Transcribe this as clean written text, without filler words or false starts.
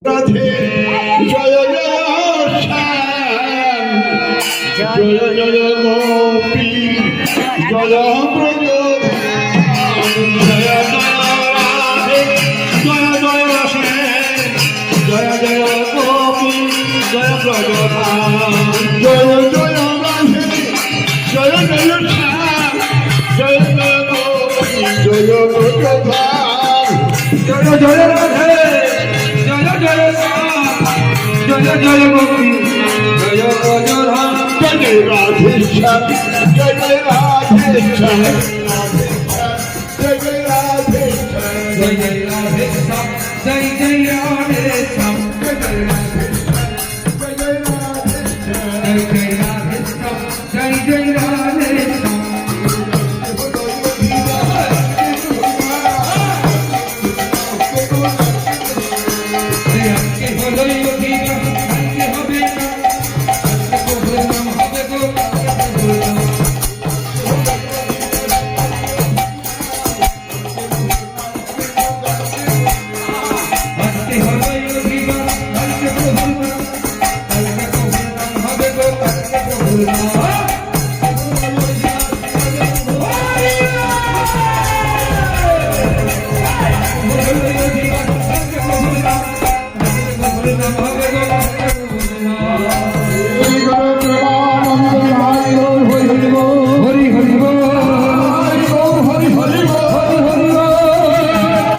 রাধে জয় জয় শ্যাম জয় জয় গোপী জয় ব্রজ জয় জয় রাধে জয় জয় শ্যাম জয় জয় গোপী জয় ব্রজ জয় জয় রাধে জয় জয় শ্যাম জয় জয় গোপী জয় ব্রজ জয় জয় রাধে জয় জয় গোপী জয় ব্রজধাম জয় জয় রাধে শ্যাম জয় জয় রাধে শ্যাম জয় জয় রাধে जय जय राधे श्याम जय जय राधे श्याम জয় জয় রাধে जय जय राधे श्याम जय जय राधे श्याम के बोलो योगी का के होबे का को नाम होबे को के होबे योगी का के को नाम होबे को के को नाम होबे को